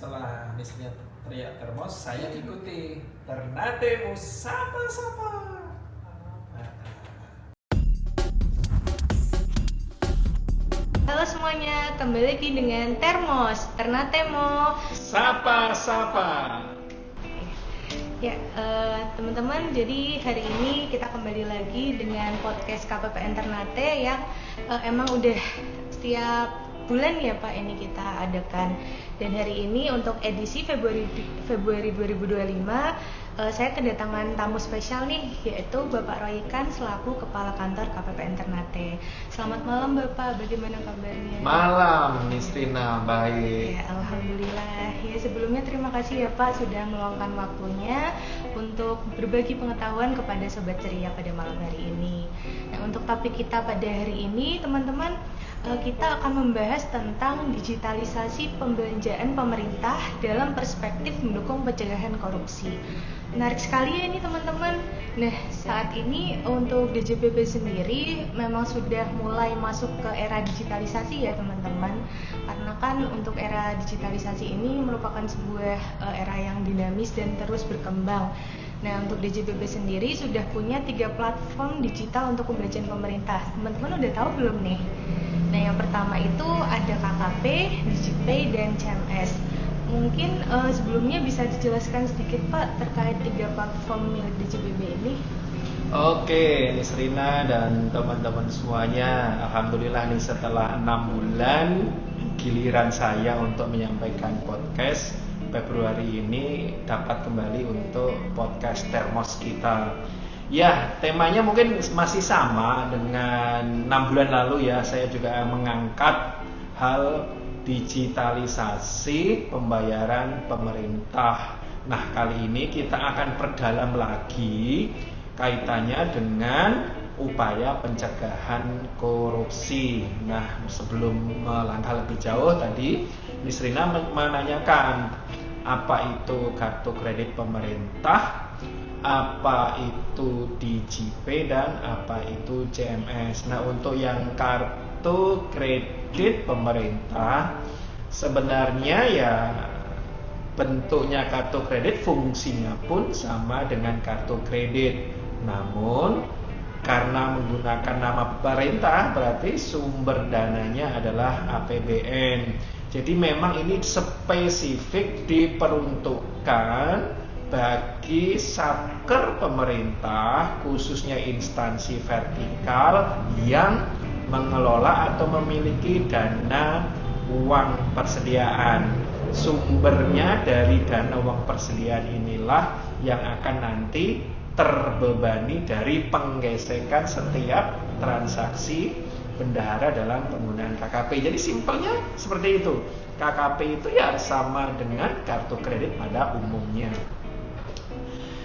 setelah Nisnya teriak termos, saya ikuti Ternatemu sapa-sapa. Halo semuanya, kembali lagi dengan Termos, Ternatemo Sapa-sapa. Ya, teman-teman, jadi hari ini kita kembali lagi dengan podcast KPPN Ternate yang emang udah setiap bulan ya Pak ini kita adakan. Dan hari ini untuk edisi Februari 2025 saya kedatangan tamu spesial nih, yaitu Bapak Roykan selaku Kepala Kantor KPPN Ternate. Selamat malam Bapak, bagaimana kabarnya? Malam Nisrina, baik. Ya, alhamdulillah. Ya, sebelumnya terima kasih ya Pak sudah meluangkan waktunya untuk berbagi pengetahuan kepada Sobat Ceria pada malam hari ini. Nah, untuk topik kita pada hari ini, teman-teman, kita akan membahas tentang digitalisasi pembelanjaan pemerintah dalam perspektif mendukung pencegahan korupsi. Menarik sekali ya ini teman-teman. Nah, saat ini untuk DJPP sendiri memang sudah mulai masuk ke era digitalisasi ya teman-teman. Karena kan untuk era digitalisasi ini merupakan sebuah era yang dinamis dan terus berkembang. Nah, untuk DJPP sendiri sudah punya 3 platform digital untuk pembelanjaan pemerintah. Teman-teman udah tahu belum nih? Nah, yang pertama itu ada KKP, DigiPay, dan CMS. Mungkin sebelumnya bisa dijelaskan sedikit Pak terkait 3 platform milik DJPP ini? Oke, Nisrina dan teman-teman semuanya, alhamdulillah nih setelah 6 bulan giliran saya untuk menyampaikan podcast. Februari ini dapat kembali untuk podcast Termos kita. Ya, temanya mungkin masih sama dengan 6 bulan lalu ya. Saya juga mengangkat hal digitalisasi pembayaran pemerintah. Nah, kali ini kita akan perdalam lagi kaitannya dengan upaya pencegahan korupsi. Nah, sebelum melangkah lebih jauh tadi Nisrina menanyakan apa itu kartu kredit pemerintah, apa itu DigiPay, dan apa itu CMS. Nah, untuk yang kartu kredit pemerintah sebenarnya ya bentuknya kartu kredit, fungsinya pun sama dengan kartu kredit. Namun karena menggunakan nama pemerintah berarti sumber dananya adalah APBN. Jadi memang ini spesifik diperuntukkan bagi satker pemerintah, khususnya instansi vertikal yang mengelola atau memiliki dana uang persediaan. Sumbernya dari dana uang persediaan inilah yang akan nanti terbebani dari penggesekan setiap transaksi bendahara dalam penggunaan KKP. Jadi simpelnya seperti itu. KKP itu ya sama dengan kartu kredit pada umumnya.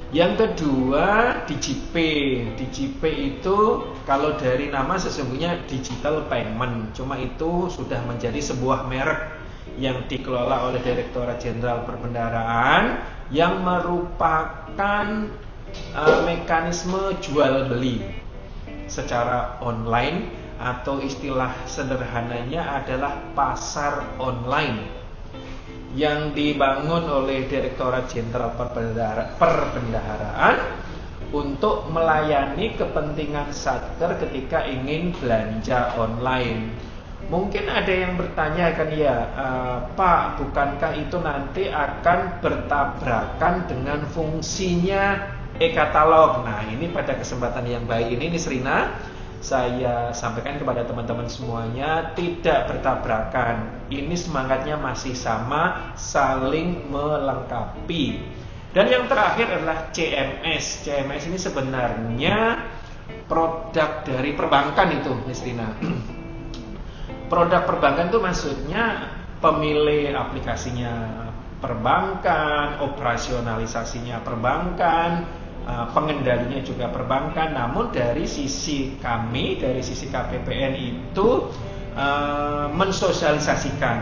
Yang kedua, DigiPay. DigiPay itu kalau dari nama sesungguhnya digital payment. Cuma itu sudah menjadi sebuah merek yang dikelola oleh Direktorat Jenderal Perbendaharaan yang merupakan mekanisme jual beli secara online, atau istilah sederhananya adalah pasar online yang dibangun oleh Direktorat Jenderal Perbendaharaan untuk melayani kepentingan satker ketika ingin belanja online. Mungkin ada yang bertanya kan ya, Pak, bukankah itu nanti akan bertabrakan dengan fungsinya e-katalog? Nah, ini pada kesempatan yang baik ini Nisrina, saya sampaikan kepada teman-teman semuanya, tidak bertabrakan. Ini semangatnya masih sama, saling melengkapi. Dan yang terakhir adalah CMS. CMS ini sebenarnya produk dari perbankan itu, Nisrina. Produk perbankan itu maksudnya pemilih aplikasinya perbankan, operasionalisasinya perbankan, pengendalinya juga perbankan. Namun dari sisi kami, dari sisi KPPN itu mensosialisasikan,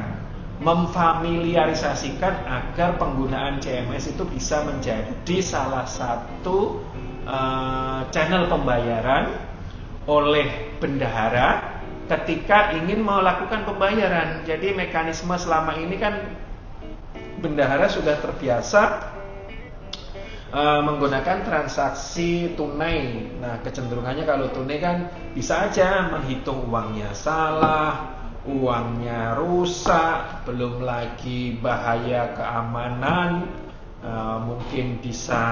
memfamiliarisasikan agar penggunaan CMS itu bisa menjadi salah satu channel pembayaran oleh bendahara ketika ingin melakukan pembayaran. Jadi mekanisme selama ini kan bendahara sudah terbiasa menggunakan transaksi tunai. Nah, kecenderungannya kalau tunai kan bisa aja menghitung uangnya salah, uangnya rusak, belum lagi bahaya keamanan, mungkin bisa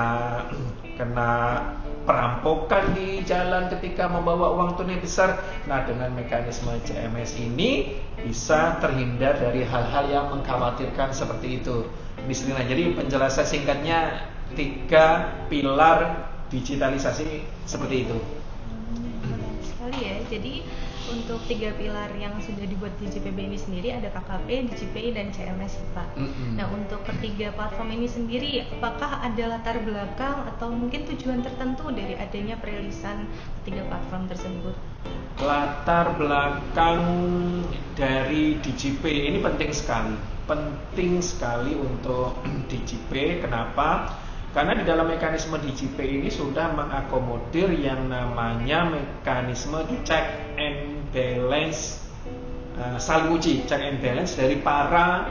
kena perampokan di jalan ketika membawa uang tunai besar. Nah, dengan mekanisme CMS ini bisa terhindar dari hal-hal yang mengkhawatirkan seperti itu. Jadi penjelasan singkatnya 3 pilar digitalisasi seperti itu. Menarik sekali ya. Jadi untuk 3 pilar yang sudah dibuat di JPB ini sendiri ada KKP, DJPI, dan CMS, Pak. Nah, untuk ketiga platform ini sendiri, apakah ada latar belakang atau mungkin tujuan tertentu dari adanya perilisan ketiga platform tersebut? Latar belakang dari DJP ini penting sekali untuk DJP. Kenapa? Karena di dalam mekanisme DJP ini sudah mengakomodir yang namanya mekanisme check and balance, saling uji check and balance dari para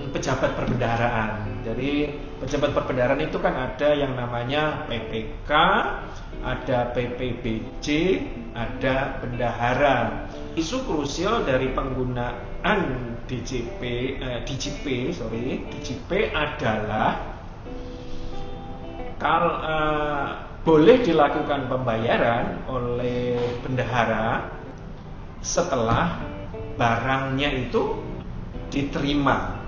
pejabat perbendaharaan. Jadi pejabat perbendaharaan itu kan ada yang namanya PPK, ada PPBJ, ada bendahara. Isu krusial dari penggunaan DJP adalah kalau boleh dilakukan pembayaran oleh bendahara setelah barangnya itu diterima.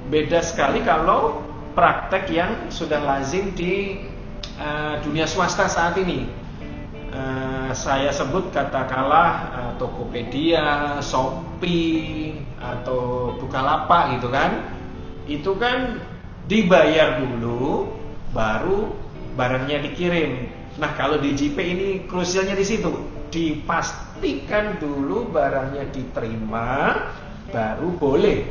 Beda sekali kalau praktek yang sudah lazim di dunia swasta saat ini. Saya sebut katakanlah Tokopedia, Shopee, atau Bukalapak gitu kan. Itu kan dibayar dulu baru barangnya dikirim. Nah, kalau di JP ini krusialnya di situ, dipastikan dulu barangnya diterima baru boleh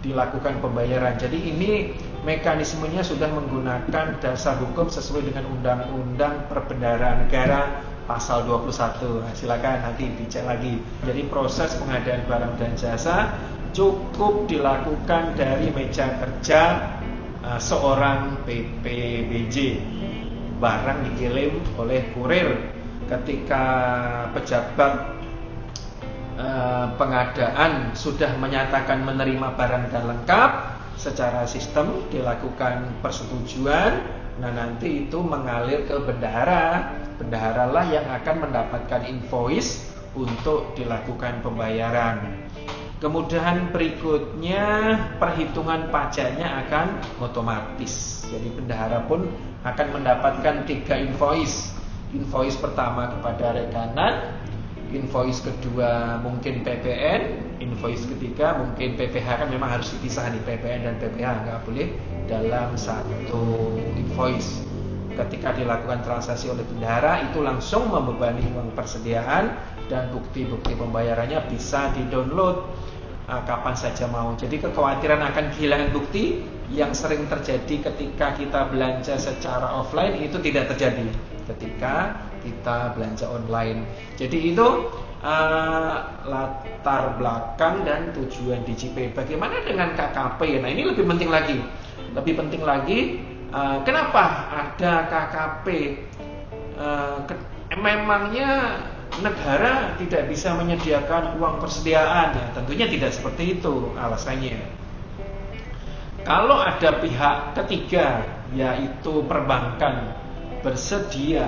dilakukan pembayaran. Jadi ini mekanismenya sudah menggunakan dasar hukum sesuai dengan Undang-Undang Perbendaharaan Negara pasal 21. Nah, silakan nanti dicek lagi. Jadi proses pengadaan barang dan jasa cukup dilakukan dari meja kerja seorang PPBJ. Barang dikirim oleh kurir. Ketika pejabat pengadaan sudah menyatakan menerima barang dan lengkap, secara sistem dilakukan persetujuan. Nah, nanti itu mengalir ke bendahara. Bendaharalah yang akan mendapatkan invoice untuk dilakukan pembayaran. Kemudian berikutnya perhitungan pajaknya akan otomatis. Jadi bendahara pun akan mendapatkan 3 invoice. Invoice pertama kepada rekanan, invoice kedua mungkin PPN, invoice ketiga mungkin PPH. Kan memang harus dipisah nih, PPN dan PPH nggak boleh dalam satu invoice. Ketika dilakukan transaksi oleh bendahara, itu langsung membebani uang persediaan dan bukti-bukti pembayarannya bisa di-download kapan saja mau. Jadi kekhawatiran akan kehilangan bukti yang sering terjadi ketika kita belanja secara offline itu tidak terjadi ketika kita belanja online. Jadi itu latar belakang dan tujuan DJP. Bagaimana dengan KKP? Nah, ini lebih penting lagi. Kenapa ada KKP? Memangnya negara tidak bisa menyediakan uang persediaan? Ya, tentunya tidak seperti itu alasannya. Kalau ada pihak ketiga, yaitu perbankan, bersedia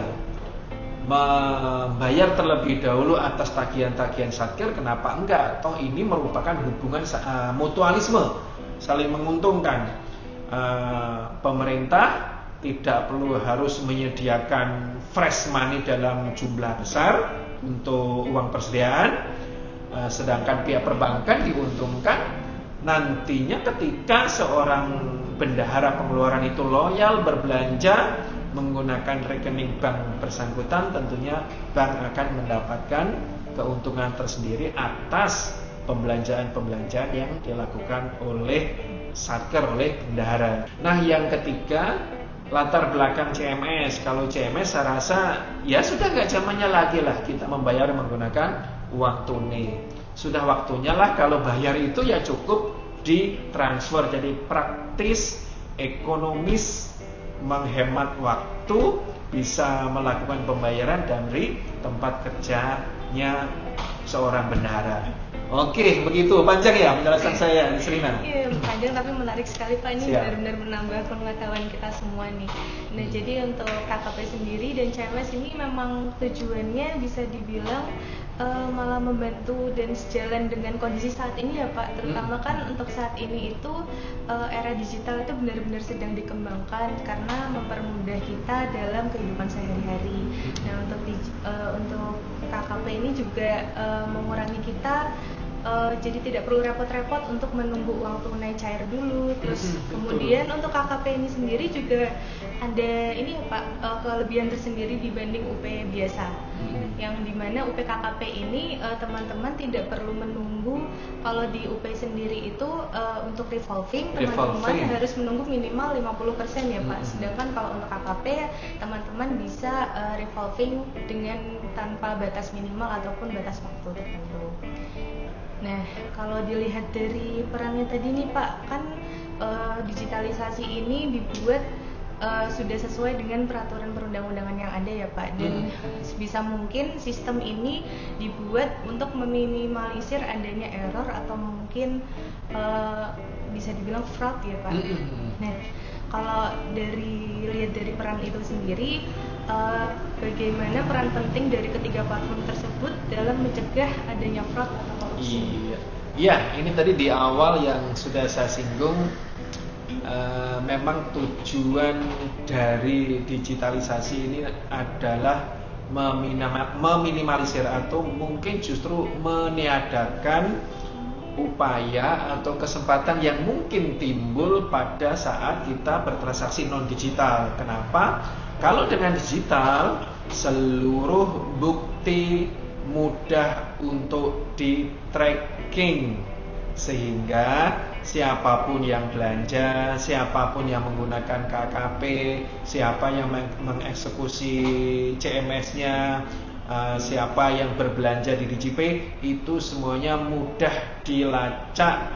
membayar terlebih dahulu atas tagihan-tagihan Satker, kenapa enggak? Toh ini merupakan hubungan mutualisme, saling menguntungkan. Pemerintah tidak perlu harus menyediakan fresh money dalam jumlah besar untuk uang persediaan, sedangkan pihak perbankan diuntungkan nantinya ketika seorang bendahara pengeluaran itu loyal berbelanja menggunakan rekening bank bersangkutan. Tentunya bank akan mendapatkan keuntungan tersendiri atas pembelanjaan-pembelanjaan yang dilakukan oleh Satker, oleh bendahara. Nah, yang ketiga, latar belakang CMS. Kalau CMS saya rasa ya sudah nggak zamannya lagi lah kita membayar menggunakan uang tunai. Sudah waktunya lah kalau bayar itu ya cukup ditransfer. Jadi praktis, ekonomis, menghemat waktu, bisa melakukan pembayaran dari tempat kerjanya seorang bendahara. Oke, begitu. Panjang ya penjelasan saya, Nisrina? Iya, panjang tapi menarik sekali Pak. Ini Siap. benar-benar menambah pengetahuan kita semua nih. Nah, jadi untuk KKP sendiri dan CMS ini memang tujuannya bisa dibilang malah membantu dan sejalan dengan kondisi saat ini ya Pak. Terutama kan untuk saat ini itu era digital itu benar-benar sedang dikembangkan karena mempermudah kita dalam kehidupan sehari-hari. Nah, untuk KKP ini juga mengurangi kita jadi tidak perlu repot-repot untuk menunggu uang tunai cair dulu. Terus kemudian untuk KKP ini sendiri juga ada ini ya Pak, kelebihan tersendiri dibanding UP biasa. Yang dimana UP KKP ini teman-teman tidak perlu menunggu. Kalau di UP sendiri itu untuk revolving teman-teman harus menunggu minimal 50% ya Pak. Sedangkan kalau untuk KKP teman-teman bisa revolving dengan tanpa batas minimal ataupun batas waktu tertentu. Nah, kalau dilihat dari perannya tadi nih Pak, kan digitalisasi ini dibuat sudah sesuai dengan peraturan perundang-undangan yang ada ya Pak. Dan sebisa mungkin sistem ini dibuat untuk meminimalisir adanya error atau mungkin bisa dibilang fraud ya Pak. Nah, kalau lihat dari peran itu sendiri, bagaimana peran penting dari ketiga platform tersebut dalam mencegah adanya fraud atau korupsi? Iya, ini tadi di awal yang sudah saya singgung, memang tujuan dari digitalisasi ini adalah meminimalisir atau mungkin justru meniadakan upaya atau kesempatan yang mungkin timbul pada saat kita bertransaksi non digital. Kenapa? Kalau dengan digital, seluruh bukti mudah untuk di tracking, sehingga siapapun yang belanja, siapapun yang menggunakan KKP, siapa yang mengeksekusi CMS-nya, siapa yang berbelanja di DigiPay, itu semuanya mudah dilacak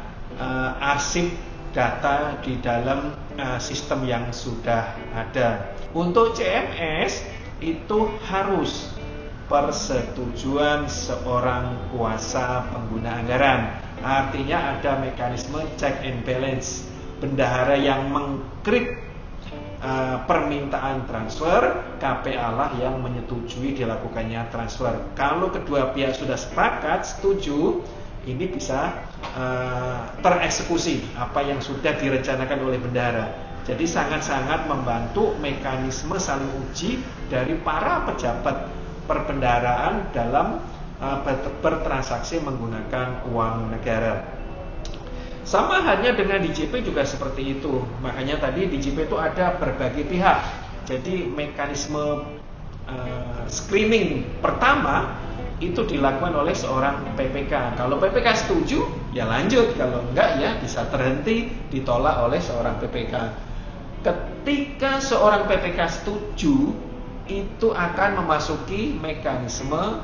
arsip data di dalam sistem yang sudah ada. Untuk CMS itu harus persetujuan seorang kuasa pengguna anggaran. Artinya ada mekanisme check and balance. Bendahara yang mengklik permintaan transfer, KPA lah yang menyetujui dilakukannya transfer. Kalau kedua pihak sudah sepakat, setuju, ini bisa tereksekusi apa yang sudah direncanakan oleh bendahara. Jadi sangat-sangat membantu mekanisme saling uji dari para pejabat perbendaharaan dalam bertransaksi menggunakan uang negara. Sama halnya dengan DigiPay juga seperti itu. Makanya tadi DigiPay itu ada berbagai pihak. Jadi mekanisme screening pertama itu dilakukan oleh seorang PPK. Kalau PPK setuju, ya lanjut. Kalau enggak, ya bisa terhenti, ditolak oleh seorang PPK. Ketika seorang PPK setuju, itu akan memasuki mekanisme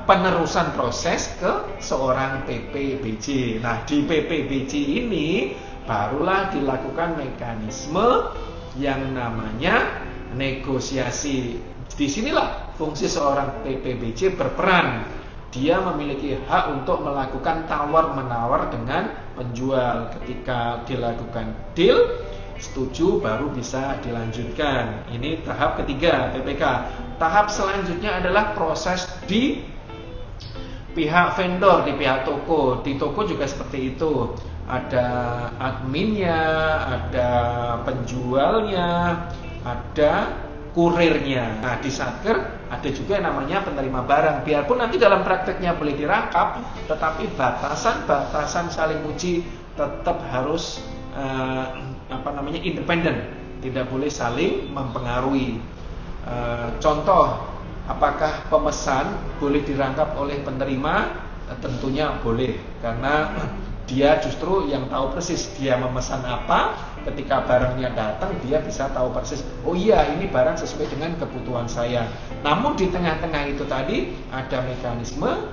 penerusan proses ke seorang PPBJ. Nah, di PPBJ ini barulah dilakukan mekanisme yang namanya negosiasi. Disinilah fungsi seorang PPBJ berperan. Dia memiliki hak untuk melakukan tawar-menawar dengan penjual. Ketika dilakukan deal, setuju, baru bisa dilanjutkan. Ini tahap ketiga PPK. Tahap selanjutnya adalah proses di pihak vendor, di pihak toko. Di toko juga seperti itu. Ada adminnya, ada penjualnya, ada kurirnya. Nah, di Satker ada juga yang namanya penerima barang. Biarpun nanti dalam prakteknya boleh dirangkap, tetapi batasan saling uji tetap harus independen, tidak boleh saling mempengaruhi. Contoh, apakah pemesan boleh dirangkap oleh penerima? Tentunya boleh, karena dia justru yang tahu persis dia memesan apa. Ketika barangnya datang, dia bisa tahu persis, oh iya, ini barang sesuai dengan kebutuhan saya. Namun di tengah-tengah itu tadi ada mekanisme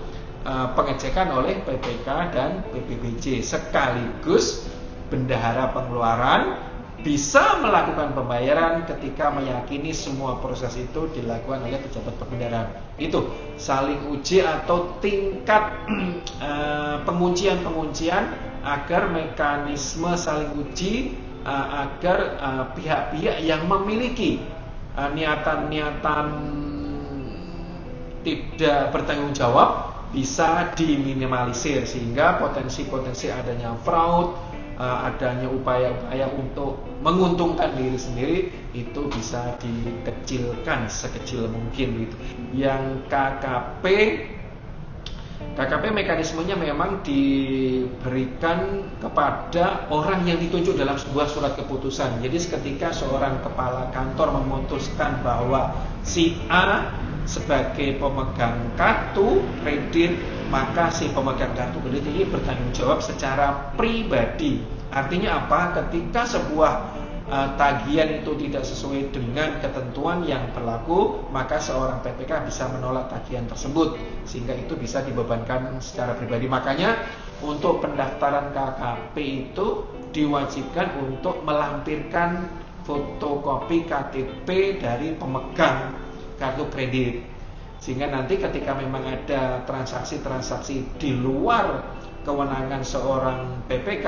pengecekan oleh PPK dan PPBJ, sekaligus bendahara pengeluaran bisa melakukan pembayaran ketika meyakini semua proses itu dilakukan oleh pejabat perbendaharaan. Itu saling uji atau tingkat penguncian agar mekanisme saling uji agar pihak-pihak yang memiliki niatan-niatan tidak bertanggung jawab bisa diminimalisir, sehingga potensi-potensi adanya fraud, adanya upaya-upaya untuk menguntungkan diri sendiri itu bisa dikecilkan sekecil mungkin gitu. Yang KKP mekanismenya memang diberikan kepada orang yang ditunjuk dalam sebuah surat keputusan. Jadi ketika seorang kepala kantor memutuskan bahwa si A sebagai pemegang kartu kredit, maka si pemegang kartu kredit ini bertanggung jawab secara pribadi. Artinya apa? Ketika sebuah tagihan itu tidak sesuai dengan ketentuan yang berlaku, maka seorang PPK bisa menolak tagihan tersebut, sehingga itu bisa dibebankan secara pribadi. Makanya untuk pendaftaran KKP itu diwajibkan untuk melampirkan fotokopi KTP dari pemegang kartu kredit, sehingga nanti ketika memang ada transaksi-transaksi di luar kewenangan seorang PPK,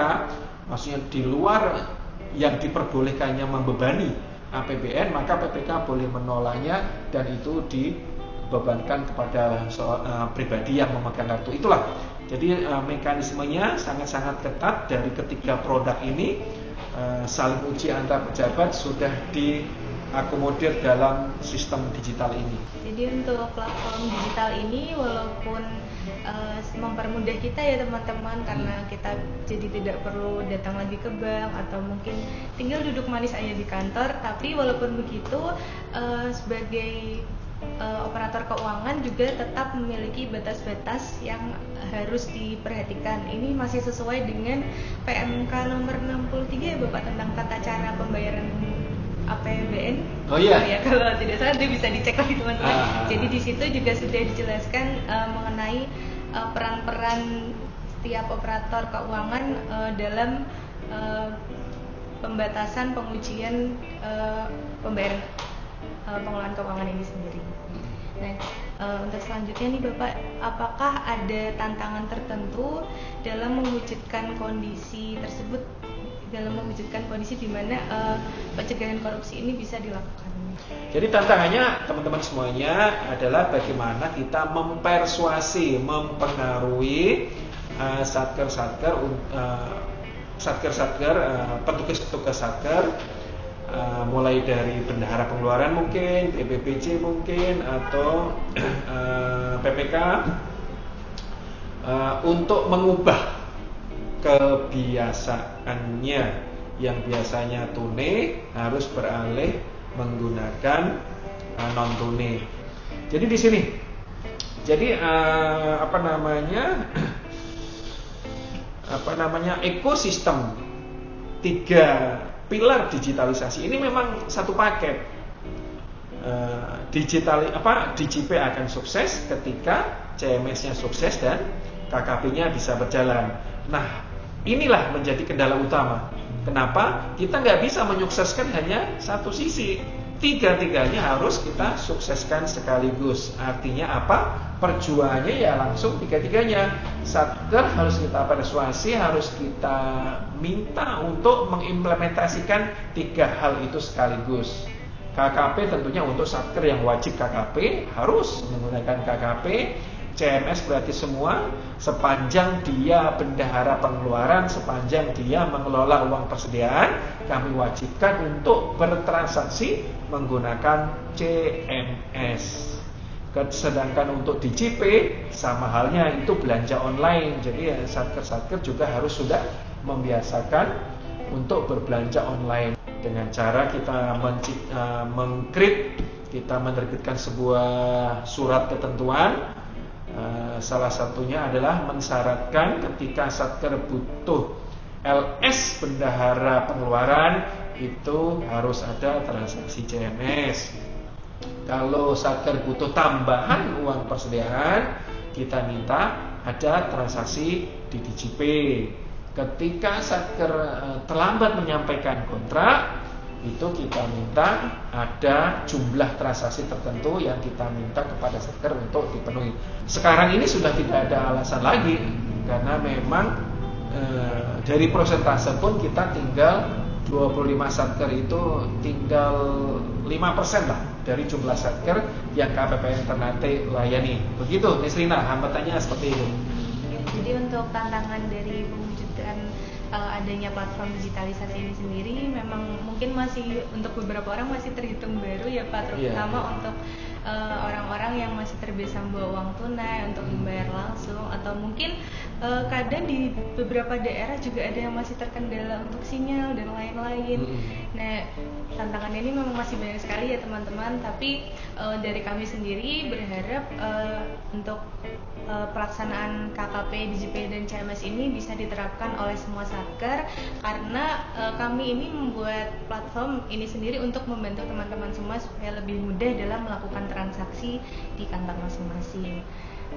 maksudnya di luar yang diperbolehkannya membebani APBN, maka PPK boleh menolaknya dan itu dibebankan kepada pribadi yang memegang kartu. Itulah, jadi mekanismenya sangat-sangat ketat dari ketiga produk ini. Saling uji antar pejabat sudah diakomodir dalam sistem digital ini. Jadi untuk platform digital ini walaupun mempermudah kita ya teman-teman, karena kita jadi tidak perlu datang lagi ke bank atau mungkin tinggal duduk manis aja di kantor, tapi walaupun begitu sebagai operator keuangan juga tetap memiliki batas-batas yang harus diperhatikan. Ini masih sesuai dengan PMK nomor 63 ya Bapak, tentang tata cara pembayaran APBN. Oh iya. Ya, kalau tidak salah dia bisa dicek lagi teman-teman. Jadi di situ juga sudah dijelaskan mengenai peran-peran setiap operator keuangan dalam pembatasan pengujian pembayaran pengelolaan keuangan ini sendiri. Nah, untuk selanjutnya nih Bapak, apakah ada tantangan tertentu dalam mewujudkan kondisi tersebut, dalam mewujudkan kondisi di mana pencegahan korupsi ini bisa dilakukan? Jadi tantangannya teman-teman semuanya adalah bagaimana kita mempersuasi, mempengaruhi satker-satker, petugas-petugas satker, mulai dari bendahara pengeluaran mungkin, PPBJ mungkin, atau PPK, untuk mengubah kebiasaannya yang biasanya tunai harus beralih menggunakan non tunai. Jadi di sini, jadi ekosistem tiga pilar digitalisasi ini memang satu paket. DJP akan sukses ketika CMS-nya sukses dan KKP-nya bisa berjalan. Nah, inilah menjadi kendala utama. Kenapa? Kita nggak bisa menyukseskan hanya satu sisi. Tiga-tiganya harus kita sukseskan sekaligus. Artinya apa? Perjuangannya ya langsung tiga-tiganya. Satker harus kita persuasi, harus kita minta untuk mengimplementasikan tiga hal itu sekaligus. KKP tentunya untuk satker yang wajib KKP harus menggunakan KKP. CMS berarti semua, sepanjang dia bendahara pengeluaran, sepanjang dia mengelola uang persediaan, kami wajibkan untuk bertransaksi menggunakan CMS. Sedangkan untuk DJP sama halnya, itu belanja online. Jadi satker-satker juga harus sudah membiasakan untuk berbelanja online dengan cara kita mengcreate, kita menerbitkan sebuah surat ketentuan. Salah satunya adalah mensyaratkan ketika satker butuh LS bendahara pengeluaran itu harus ada transaksi CMS. Kalau satker butuh tambahan uang persediaan, kita minta ada transaksi di DigiPay. Ketika Satker terlambat menyampaikan kontrak, itu kita minta ada jumlah transaksi tertentu yang kita minta kepada Satker untuk dipenuhi. Sekarang ini sudah tidak ada alasan lagi, karena memang dari persentase pun kita tinggal 25 Satker itu tinggal 5% lah dari jumlah Satker yang KPPN Ternate layani. Begitu, Nisrina, hambatannya seperti itu. Jadi untuk tantangan dari mewujudkan adanya platform digitalisasi ini sendiri memang mungkin masih untuk beberapa orang masih terhitung baru ya Pak, terutama untuk orang-orang yang masih terbiasa membawa uang tunai untuk membayar langsung, atau mungkin kadang di beberapa daerah juga ada yang masih terkendala untuk sinyal dan lain-lain. Nah, tantangan ini memang masih banyak sekali ya teman-teman, tapi dari kami sendiri berharap untuk pelaksanaan KKP, DigiPay dan CMS ini bisa diterapkan oleh semua Satker, karena kami ini membuat platform ini sendiri untuk membantu teman-teman semua supaya lebih mudah dalam melakukan transaksi di kantor masing-masing.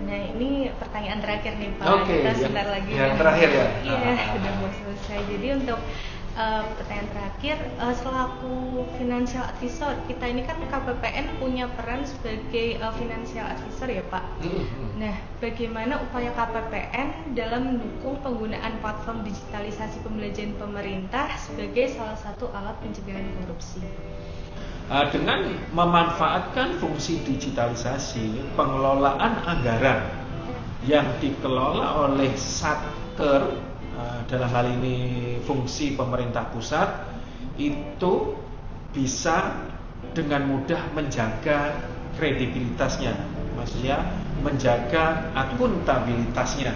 Nah, ini pertanyaan terakhir nih Pak. Kita sebentar lagi. Yang terakhir ya? Iya, sudah mau selesai. Jadi untuk pertanyaan terakhir, selaku financial advisor, kita ini kan KPPN punya peran sebagai financial advisor ya Pak. Nah, bagaimana upaya KPPN dalam mendukung penggunaan platform digitalisasi pembelanjaan pemerintah sebagai salah satu alat pencegahan korupsi? Dengan memanfaatkan fungsi digitalisasi, pengelolaan anggaran yang dikelola oleh Satker, dalam hal ini fungsi pemerintah pusat, itu bisa dengan mudah menjaga kredibilitasnya, maksudnya menjaga akuntabilitasnya.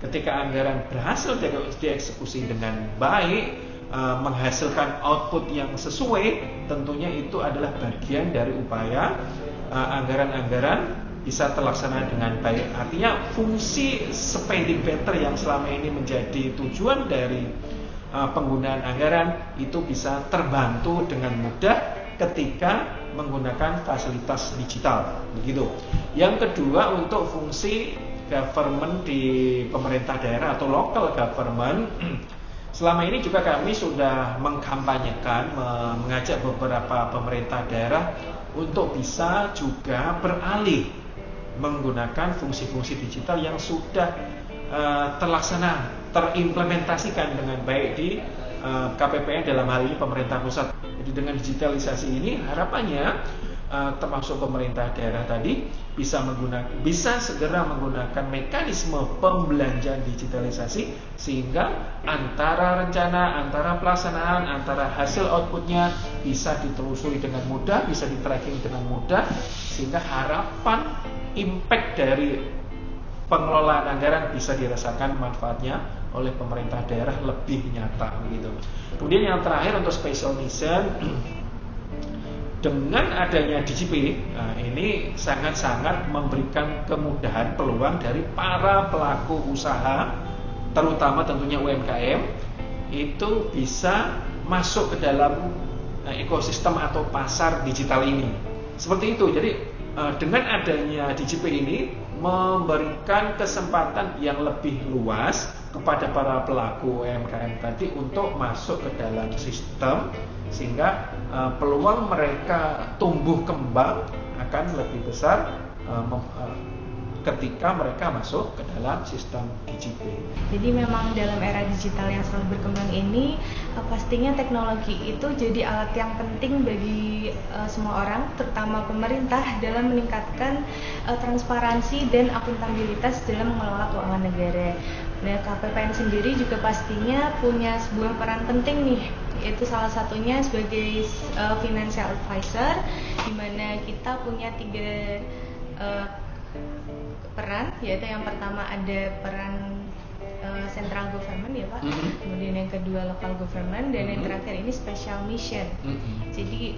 Ketika anggaran berhasil dieksekusi dengan baik, menghasilkan output yang sesuai, tentunya itu adalah bagian dari upaya anggaran-anggaran bisa terlaksana dengan baik. Artinya fungsi spending better yang selama ini menjadi tujuan dari penggunaan anggaran itu bisa terbantu dengan mudah ketika menggunakan fasilitas digital. Begitu. Yang kedua, untuk fungsi government di pemerintah daerah atau local government, selama ini juga kami sudah mengkampanyekan, mengajak beberapa pemerintah daerah untuk bisa juga beralih menggunakan fungsi-fungsi digital yang sudah terlaksana, terimplementasikan dengan baik di KPPN, dalam hal ini pemerintah pusat. Jadi dengan digitalisasi ini harapannya termasuk pemerintah daerah tadi bisa segera menggunakan mekanisme pembelanjaan digitalisasi, sehingga antara rencana, antara pelaksanaan, antara hasil outputnya bisa ditelusuri dengan mudah, bisa di-tracking dengan mudah, sehingga harapan impact dari pengelolaan anggaran bisa dirasakan manfaatnya oleh pemerintah daerah lebih nyata begitu. Kemudian yang terakhir untuk special mission, dengan adanya DigiPay, ini sangat-sangat memberikan kemudahan peluang dari para pelaku usaha, terutama tentunya UMKM, itu bisa masuk ke dalam ekosistem atau pasar digital ini. Seperti itu. Jadi dengan adanya DigiPay ini memberikan kesempatan yang lebih luas kepada para pelaku UMKM tadi untuk masuk ke dalam sistem, sehingga peluang mereka tumbuh kembang akan lebih besar ketika mereka masuk ke dalam sistem DigiPay. Jadi memang dalam era digital yang selalu berkembang ini, pastinya teknologi itu jadi alat yang penting bagi semua orang, terutama pemerintah, dalam meningkatkan transparansi dan akuntabilitas dalam mengelola keuangan negara. Nah, KPPN sendiri juga pastinya punya sebuah peran penting nih, yaitu salah satunya sebagai financial advisor, di mana kita punya 3 peran, yaitu yang pertama ada peran central government ya Pak, kemudian yang kedua local government, dan yang terakhir ini special mission. Jadi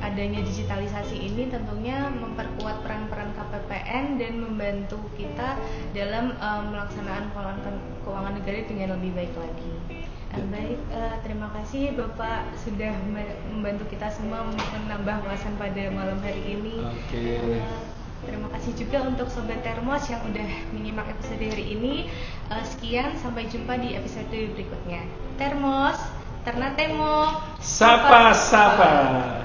adanya digitalisasi ini tentunya memperkuat peran-peran KPPN dan membantu kita dalam melaksanaan keuangan negara dengan lebih baik lagi. Baik, terima kasih Bapak sudah membantu kita semua menambah wawasan pada malam hari ini. Terima kasih juga untuk Sobat Termos yang udah menyimak episode hari ini. Sekian, sampai jumpa di episode berikutnya. Termos, Ternatemo, Sapa.